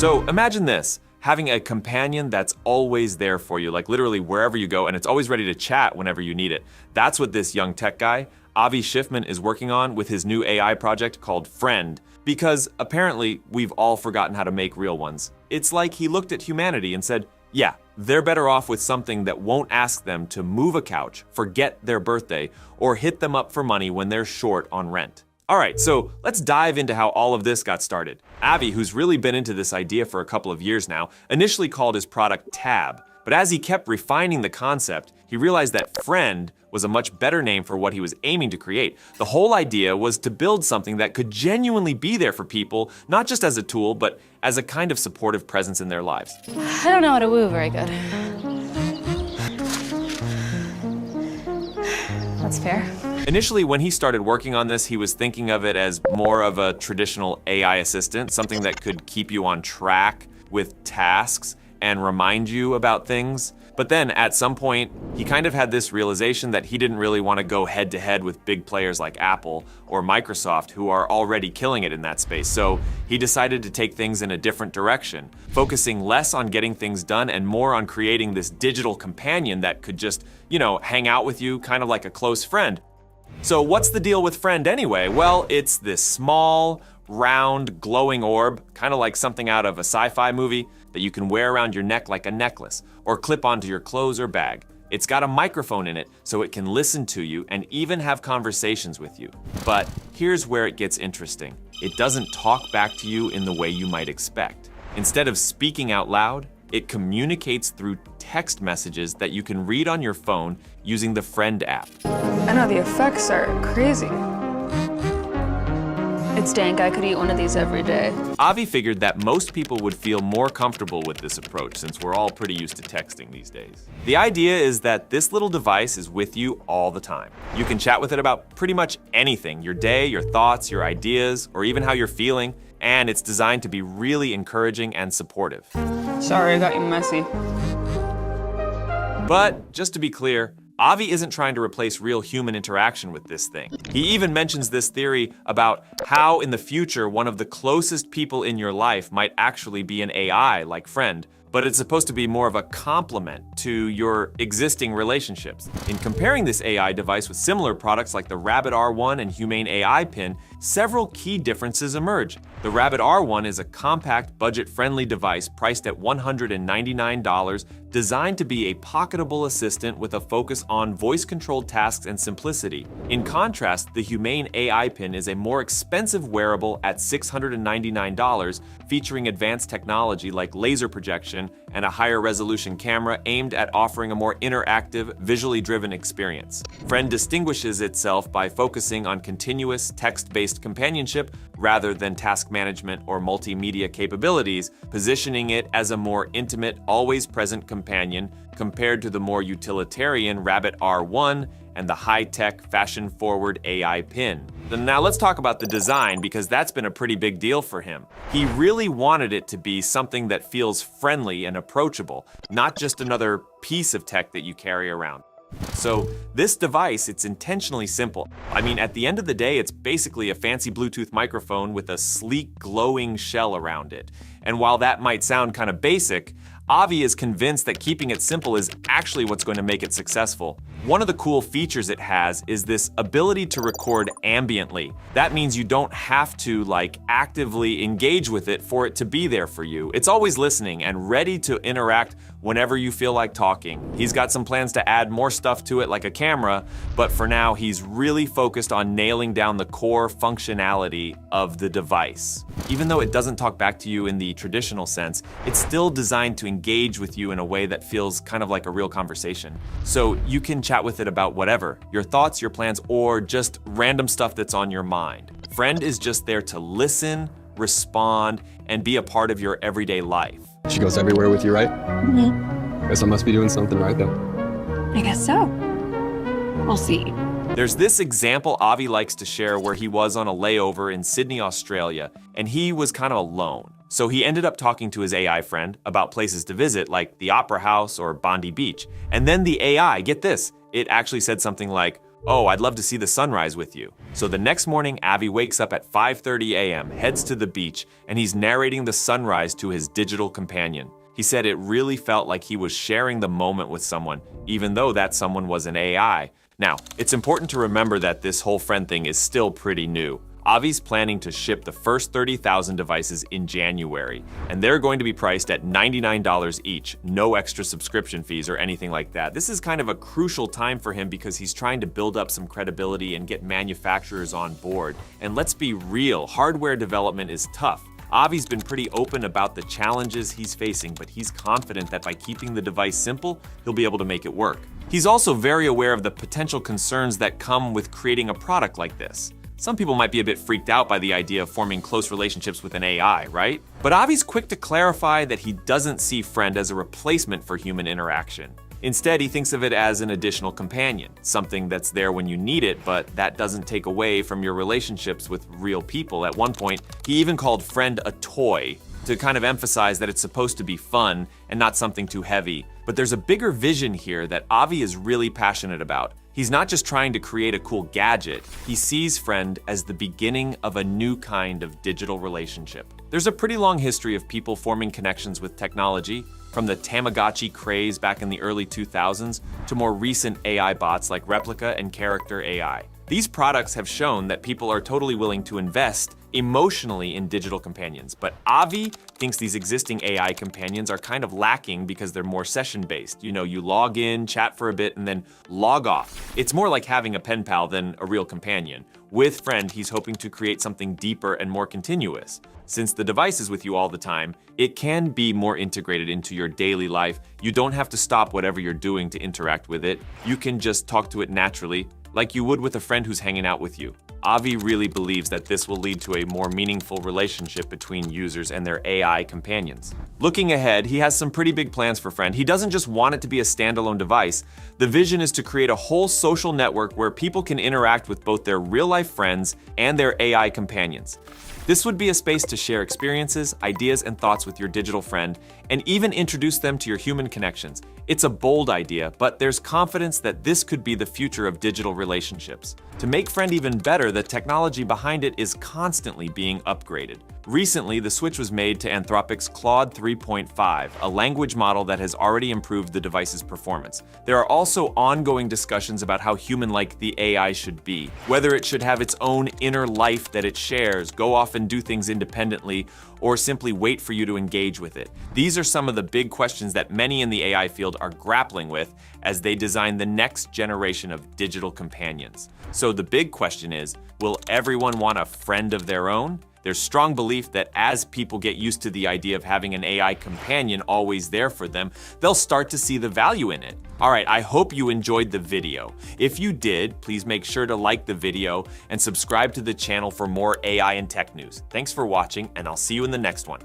So imagine this, having a companion that's always there for you, like literally wherever you go, and it's always ready to chat whenever you need it. That's what this young tech guy, Avi Schiffman, is working on with his new AI project called Friend, because apparently we've all forgotten how to make real ones. It's like he looked at humanity and said, yeah, they're better off with something that won't ask them to move a couch, forget their birthday, or hit them up for money when they're short on rent. All right, so let's dive into how all of this got started. Avi, who's really been into this idea for a couple of years now, initially called his product Tab, but as he kept refining the concept, he realized that Friend was a much better name for what he was aiming to create. The whole idea was to build something that could genuinely be there for people, not just as a tool, but as a kind of supportive presence in their lives. I don't know how to woo very good. That's fair. Initially, when he started working on this, he was thinking of it as more of a traditional AI assistant, something that could keep you on track with tasks and remind you about things. But then at some point, he kind of had this realization that he didn't really want to go head to head with big players like Apple or Microsoft, who are already killing it in that space. So he decided to take things in a different direction, focusing less on getting things done and more on creating this digital companion that could just, hang out with you kind of like a close friend. So what's the deal with Friend anyway? Well, it's this small, round, glowing orb, kind of like something out of a sci-fi movie, that you can wear around your neck like a necklace or clip onto your clothes or bag. It's got a microphone in it so it can listen to you and even have conversations with you. But here's where it gets interesting. It doesn't talk back to you in the way you might expect. Instead of speaking out loud, it communicates through text messages that you can read on your phone using the Friend app. I know the effects are crazy. It's dank, I could eat one of these every day. Avi figured that most people would feel more comfortable with this approach since we're all pretty used to texting these days. The idea is that this little device is with you all the time. You can chat with it about pretty much anything, your day, your thoughts, your ideas, or even how you're feeling, and it's designed to be really encouraging and supportive. Sorry, I got you messy. But just to be clear, Avi isn't trying to replace real human interaction with this thing. He even mentions this theory about how in the future one of the closest people in your life might actually be an AI like Friend, but it's supposed to be more of a complement to your existing relationships. In comparing this AI device with similar products like the Rabbit R1 and Humane AI Pin, several key differences emerge. The Rabbit R1 is a compact, budget-friendly device priced at $199, designed to be a pocketable assistant with a focus on voice-controlled tasks and simplicity. In contrast, the Humane AI Pin is a more expensive wearable at $699, featuring advanced technology like laser projection and a higher resolution camera aimed at offering a more interactive, visually driven experience. Friend distinguishes itself by focusing on continuous, text-based companionship rather than task management or multimedia capabilities, positioning it as a more intimate, always-present companion compared to the more utilitarian Rabbit R1 and the high-tech, fashion-forward AI Pin. Now let's talk about the design, because that's been a pretty big deal for him. He really wanted it to be something that feels friendly and approachable, not just another piece of tech that you carry around. So this device, it's intentionally simple. I mean, at the end of the day, it's basically a fancy Bluetooth microphone with a sleek, glowing shell around it. And while that might sound kind of basic, Avi is convinced that keeping it simple is actually what's going to make it successful. One of the cool features it has is this ability to record ambiently. That means you don't have to actively engage with it for it to be there for you. It's always listening and ready to interact whenever you feel like talking. He's got some plans to add more stuff to it like a camera, but for now he's really focused on nailing down the core functionality of the device. Even though it doesn't talk back to you in the traditional sense, it's still designed to engage with you in a way that feels kind of like a real conversation. So you can chat with it about whatever, your thoughts, your plans, or just random stuff that's on your mind. Friend is just there to listen, respond, and be a part of your everyday life. She goes everywhere with you, right? Mm-hmm. Guess I must be doing something right then. I guess so. We'll see. There's this example Avi likes to share where he was on a layover in Sydney, Australia, and he was kind of alone. So he ended up talking to his AI friend about places to visit, like the Opera House or Bondi Beach. And then the AI, get this, it actually said something like, "Oh, I'd love to see the sunrise with you." So the next morning, Avi wakes up at 5:30 a.m., heads to the beach, and he's narrating the sunrise to his digital companion. He said it really felt like he was sharing the moment with someone, even though that someone was an AI. Now, it's important to remember that this whole friend thing is still pretty new. Avi's planning to ship the first 30,000 devices in January, and they're going to be priced at $99 each, no extra subscription fees or anything like that. This is kind of a crucial time for him because he's trying to build up some credibility and get manufacturers on board. And let's be real, hardware development is tough. Avi's been pretty open about the challenges he's facing, but he's confident that by keeping the device simple, he'll be able to make it work. He's also very aware of the potential concerns that come with creating a product like this. Some people might be a bit freaked out by the idea of forming close relationships with an AI, right? But Avi's quick to clarify that he doesn't see Friend as a replacement for human interaction. Instead, he thinks of it as an additional companion, something that's there when you need it, but that doesn't take away from your relationships with real people. At one point, he even called Friend a toy to kind of emphasize that it's supposed to be fun and not something too heavy. But there's a bigger vision here that Avi is really passionate about. He's not just trying to create a cool gadget, he sees Friend as the beginning of a new kind of digital relationship. There's a pretty long history of people forming connections with technology, from the Tamagotchi craze back in the early 2000s to more recent AI bots like Replica and Character AI. These products have shown that people are totally willing to invest emotionally in digital companions, but Avi thinks these existing AI companions are kind of lacking because they're more session-based. You know, you log in, chat for a bit, and then log off. It's more like having a pen pal than a real companion. With Friend, he's hoping to create something deeper and more continuous. Since the device is with you all the time, it can be more integrated into your daily life. You don't have to stop whatever you're doing to interact with it. You can just talk to it naturally, like you would with a friend who's hanging out with you. Avi really believes that this will lead to a more meaningful relationship between users and their AI companions. Looking ahead, he has some pretty big plans for Friend. He doesn't just want it to be a standalone device. The vision is to create a whole social network where people can interact with both their real-life friends and their AI companions. This would be a space to share experiences, ideas, and thoughts with your digital friend, and even introduce them to your human connections. It's a bold idea, but there's confidence that this could be the future of digital relationships. To make Friend even better, the technology behind it is constantly being upgraded. Recently, the switch was made to Anthropic's Claude 3.5, a language model that has already improved the device's performance. There are also ongoing discussions about how human-like the AI should be, whether it should have its own inner life that it shares, go off and do things independently, or simply wait for you to engage with it. These are some of the big questions that many in the AI field are grappling with as they design the next generation of digital companions. So the big question is, will everyone want a friend of their own? There's strong belief that as people get used to the idea of having an AI companion always there for them, they'll start to see the value in it. All right, I hope you enjoyed the video. If you did, please make sure to like the video and subscribe to the channel for more AI and tech news. Thanks for watching, and I'll see you in the next one.